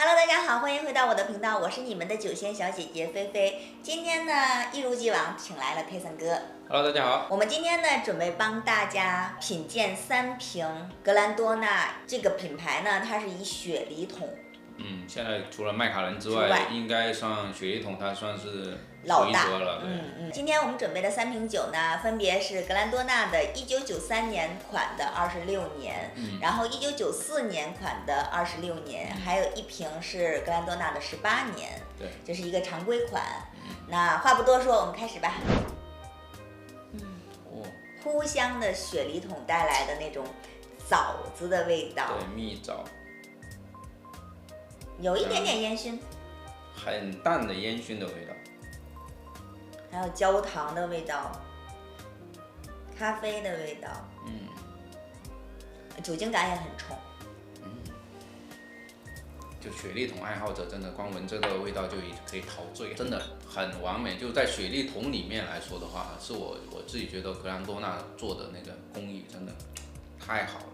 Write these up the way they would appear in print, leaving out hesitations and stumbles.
Hello， 大家好，欢迎回到我的频道，我是你们的酒仙小姐姐菲菲。今天呢，一如既往请来了佩森哥。Hello， 大家好。我们今天呢，准备帮大家品鉴3瓶格兰多纳。这个品牌呢，它是以雪梨桶。现在除了麦卡伦之外，应该算雪梨桶，它算是老大了。今天我们准备的3瓶酒呢，分别是格兰多纳的1993年款的26年，然后1994年款的26年，还有一瓶是格兰多纳的18年，对，这是一个常规款。那话不多说，我们开始吧。呼香的雪梨桶带来的那种枣子的味道，对，蜜枣，有一点点烟熏，很淡的烟熏的味道，还有焦糖的味道，咖啡的味道，酒精感也很冲。就雪莉桶爱好者真的光闻这个味道就可以陶醉，真的很完美。就在雪莉桶里面来说的话，是我自己觉得格兰多纳做的那个工艺真的太好了。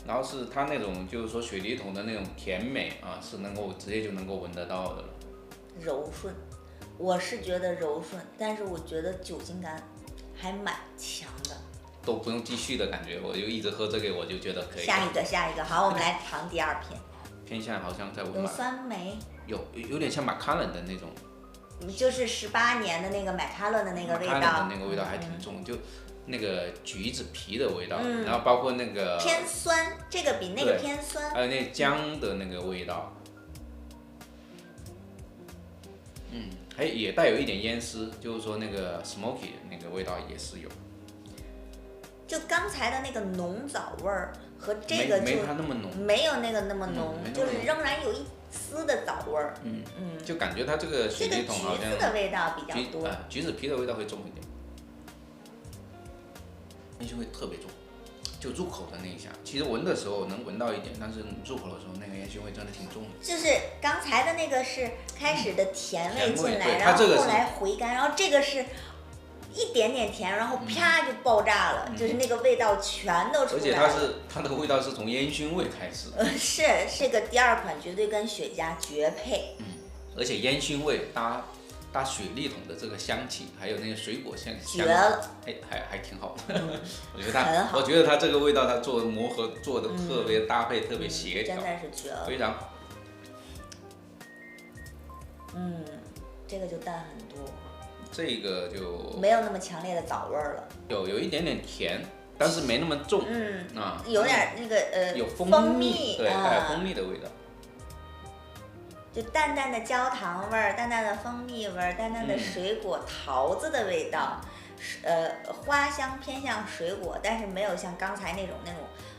然后是它那种就是说雪莉桶的那种甜美啊，是能够直接就能够闻得到的了。柔顺，我是觉得柔顺，但是我觉得酒精感还蛮强的。都不用继续的感觉，我就一直喝这个，我就觉得可以。下一个，好，我们来尝第2瓶。偏向好像在有酸梅，有点像马卡伦的那种，就是18年的那个麦卡伦的那个味道，的那个味道还挺重，就那个橘子皮的味道，然后包括那个偏酸，这个比那个偏酸，还有那姜的那个味道，还也带有一点烟丝，就是说那个 smoky 的那个味道也是有。就刚才的那个浓枣味儿和这个没它那么浓，没有那个那么浓，就是仍然有一丝的枣味儿。就感觉它这个雪梨桶好像橘子的味道比较多，橘子皮的味道会重一点，烟熏味特别重。就入口的那一下，其实闻的时候能闻到一点，但是入口的时候那个烟熏味真的挺重的。就是刚才的那个是开始的甜味进来，然后后来回甘，然后这个是一点点甜，然后啪就爆炸了，就是那个味道全都出来了。而且它的味道是从烟熏味开始。是个第2款，绝对跟雪茄绝配。而且烟熏味搭雪莉桶的这个香气，还有那个水果香，绝了，还挺好的。我觉得它这个味道，它做磨合做的特别搭配，特别协调，真的是绝了，非常好。这个就淡很多。这个就没有那么强烈的枣味了，有一点点甜，但是没那么重，有点那个有蜂蜜，对，还有蜂蜜的味道，就淡淡的焦糖味儿，淡淡的蜂蜜味儿，淡淡的水果桃子的味道，花香偏向水果，但是没有像刚才那种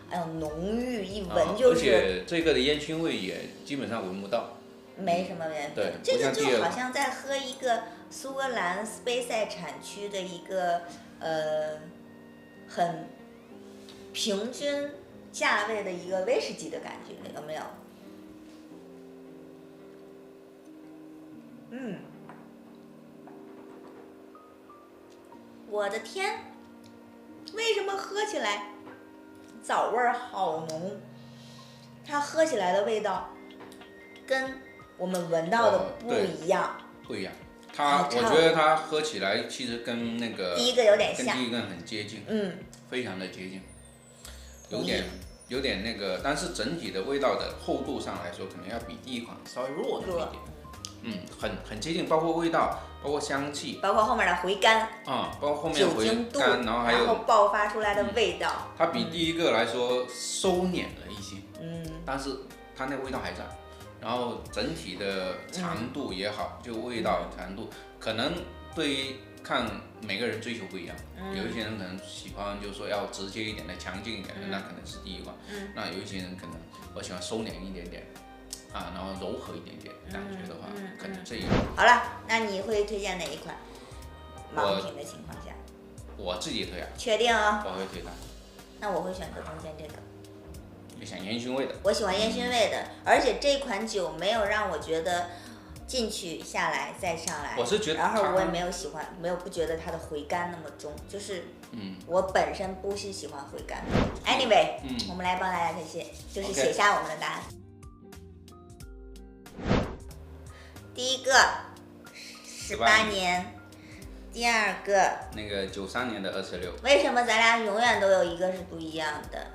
哎呦浓郁，一闻就是。而且这个的烟熏味也基本上闻不到。没什么问题，对，这个就好像在喝一个苏格兰斯杯塞产区的一个很平均价位的一个威士忌的感觉，有没有？我的天，为什么喝起来枣味儿好浓？它喝起来的味道跟我们闻到的不一样，不一样。我觉得它喝起来其实跟那个第一个有点像，跟第一个很接近，非常的接近，有点那个，但是整体的味道的厚度上来说，可能要比第一款稍微弱那么一点。很接近，包括味道，包括香气，包括后面的回甘，包括后面回甘，然后爆发出来的味道，它比第一个来说收敛了一些，但是它那个味道还在。然后整体的长度也好，就味道长度，可能对于看每个人追求不一样，有一些人可能喜欢就是说要直接一点的、强劲一点的，那可能是第一款。那有一些人可能我喜欢收敛一点点，然后柔和一点点感觉的话，可能这一款。好了，那你会推荐哪一款？盲品的情况下，我自己推啊。确定哦。我会推它。那我会选择中间这个。就想烟熏味的，我喜欢烟熏味的，而且这款酒没有让我觉得进去下来再上来，我是觉得，然后我也没有喜欢，不觉得它的回甘那么重，就是我本身不是喜欢回甘的。Anyway，我们来帮大家写，就是写下我们的答案。第一个18年，第二个那个93年的26。为什么咱俩永远都有一个是不一样的？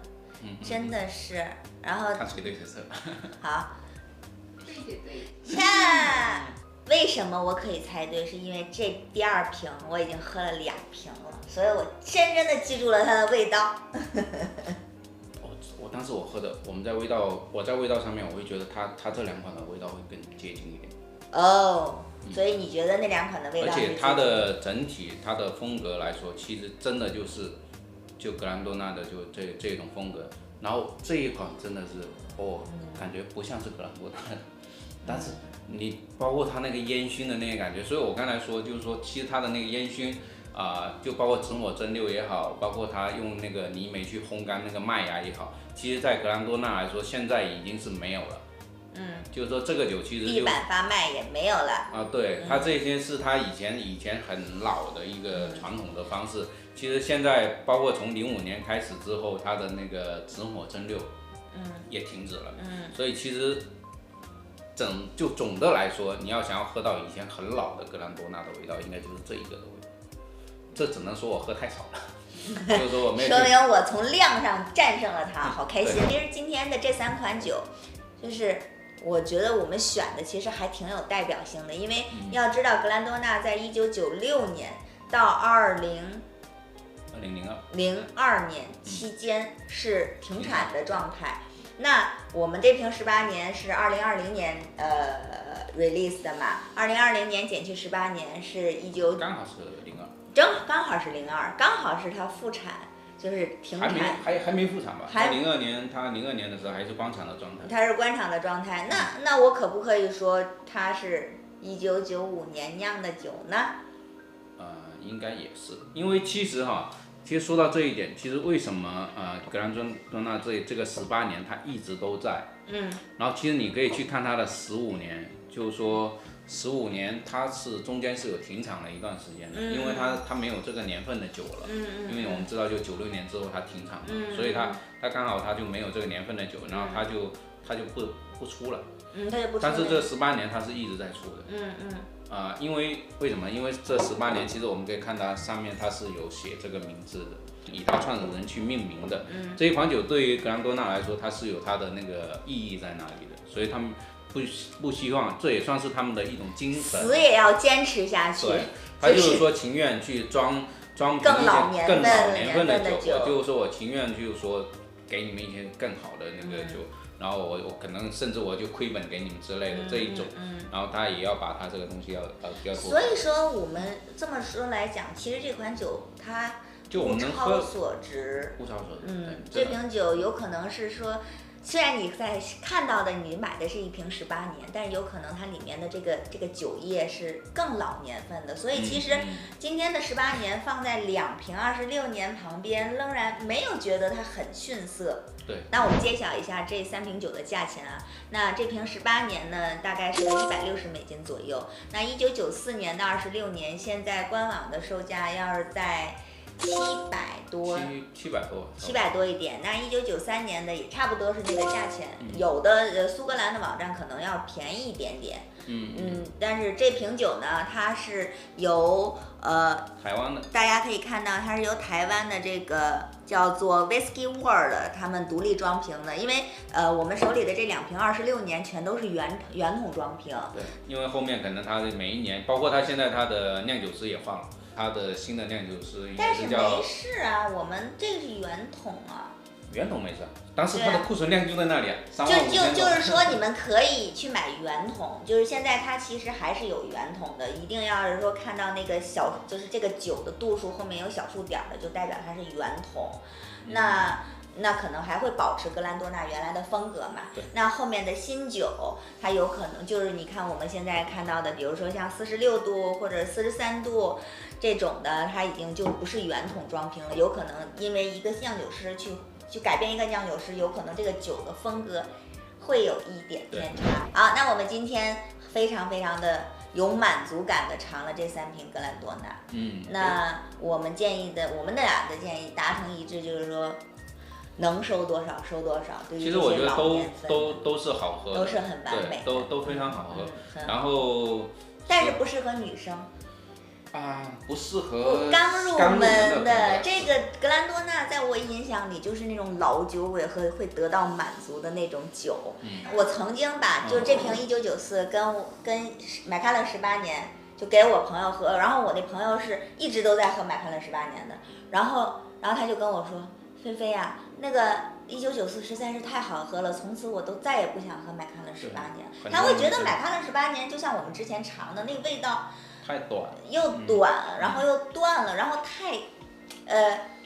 真的是。然后看谁对谁错。好，对。看为什么我可以猜对，是因为这第2瓶我已经喝了2瓶了，所以我深深的记住了它的味道。我当时我在味道上面，我会觉得它这2款的味道会更接近一点。哦，所以你觉得那2款的味道？而且它的整体它的风格来说，其实真的就格兰多纳的就这种风格。然后这一款真的是感觉不像是格兰多纳的，但是你包括它那个烟熏的那个感觉，所以我刚才说就是说，其实它的那个烟熏就包括直火蒸馏也好，包括它用那个泥煤去烘干那个麦芽也好，其实在格兰多纳来说，现在已经是没有了。就是说这个酒其实地板发麦也没有了。对，它这些是它以前很老的一个传统的方式。其实现在包括从05年开始之后，它的那个直火蒸馏，也停止了。所以其实总的来说，你要想要喝到以前很老的格兰多纳的味道，应该就是这一个的味道。这只能说我喝太少了。就是说我没有。说明我从量上战胜了它，好开心。其实今天的这3款酒，就是我觉得我们选的其实还挺有代表性的，因为要知道格兰多纳在1996年到2002年期间是停产的状态。那我们这瓶18年是2020年release 的嘛，2020年减去18年是刚好是02，刚好是02，刚好是它复产。就是停产，还没复产吧？它02年的时候还是官厂的状态。它是官厂的状态，那我可不可以说它是1995年酿的酒呢？应该也是，因为其实说到这一点，其实为什么格兰多纳这个18年它一直都在？然后其实你可以去看它的15年，就是说。15年，它是中间是有停产了一段时间的，因为它没有这个年份的酒了，因为我们知道就96年之后它停产了，所以它刚好它就没有这个年份的酒，然后它就不出了，它就不出了。但是这18年它是一直在出的，因为为什么？因为这18年其实我们可以看到上面它是有写这个名字的，以它创始人去命名的。这一款酒对于格兰多纳来说，它是有它的那个意义在那里的，所以他们。不希望，这也算是他们的一种精神，死也要坚持下去。对，他就是说情愿去装更老年份的酒，我就是说我情愿就是说给你们一些更好的那个酒，然后我可能甚至我就亏本给你们之类的这一种，然后他也要把他这个东西要做。所以说我们这么说来讲，其实这款酒它物超所值，这瓶酒有可能是说。虽然你在看到的你买的是一瓶18年，但是有可能它里面的这个酒液是更老年份的，所以其实今天的18年放在2瓶26年旁边，仍然没有觉得它很逊色。对。那我们揭晓一下这3瓶酒的价钱啊。那这瓶18年呢，大概是160美金左右。那1994年到26年，现在官网的售价要是在700多一点，那1993年的也差不多是这个价钱，有的苏格兰的网站可能要便宜一点点，但是这瓶酒呢，它是由台湾的，大家可以看到它是由台湾的这个叫做 Whisky World 他们独立装瓶的，因为我们手里的这2瓶26年全都是圆筒装瓶，对，因为后面可能它的每一年，包括它现在它的酿酒师也换了。它的新的酿酒师应该是叫，但是没事啊，我们这个是圆筒啊。圆筒没事，当时它的库存量就在那里啊，就是说你们可以去买圆筒，就是现在它其实还是有圆筒的，一定要是说看到那个就是这个酒的度数后面有小数点的，就代表它是圆筒。那可能还会保持格兰多纳原来的风格嘛？那后面的新酒，它有可能就是你看我们现在看到的，比如说像46度或者43度这种的，它已经就不是圆筒装瓶了，有可能因为一个酿酒师去改变一个酿酒师，有可能这个酒的风格会有一点偏差。好，那我们今天非常非常的有满足感的尝了这3瓶格兰多纳。那我们俩的建议达成一致，就是说。能收多少收多少。对于其实我觉得这些老年份都是好喝的，都是很完美的，都非常好喝。很好然后，但是不适合女生。不适合刚入门的这个格兰多纳，在我印象里就是那种老酒鬼和会得到满足的那种酒。我曾经把就这瓶1994跟麦卡伦18年就给我朋友喝，然后我那朋友是一直都在喝麦卡伦18年的，然后他就跟我说，菲菲呀，那个1994实在是太好喝了，从此我都再也不想喝麦卡伦18年。他会觉得麦卡伦18年就像我们之前尝的那个味道。太短，又短，然后又断了，然后太，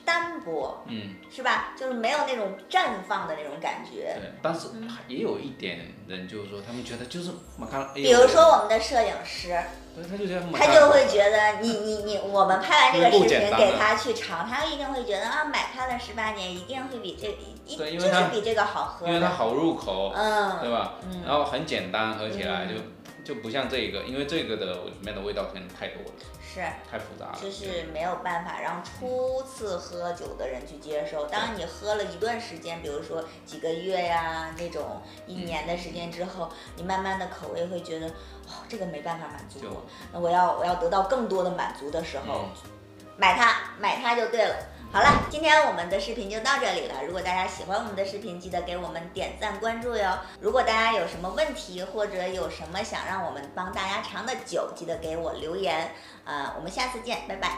单薄，是吧？就是没有那种绽放的那种感觉。对，但是也有一点人就是说，他们觉得就是马卡龙，比如说我们的摄影师，对，他就觉得他就会觉得我们拍完这个视频给他去尝，他一定会觉得啊，麦卡伦18年一定会比这就是比这个好喝，因为它好入口，对吧？然后很简单，喝起来就不像这个，因为这个的里面的味道可能太多了，是太复杂了，就是没有办法让初次喝酒的人去接受。当你喝了一段时间，比如说几个月呀，那种1年的时间之后，你慢慢的口味会觉得，这个没办法满足我，那我要得到更多的满足的时候，买它就对了。好了，今天我们的视频就到这里了。如果大家喜欢我们的视频，记得给我们点赞关注哟。如果大家有什么问题，或者有什么想让我们帮大家尝的酒，记得给我留言。我们下次见，拜拜。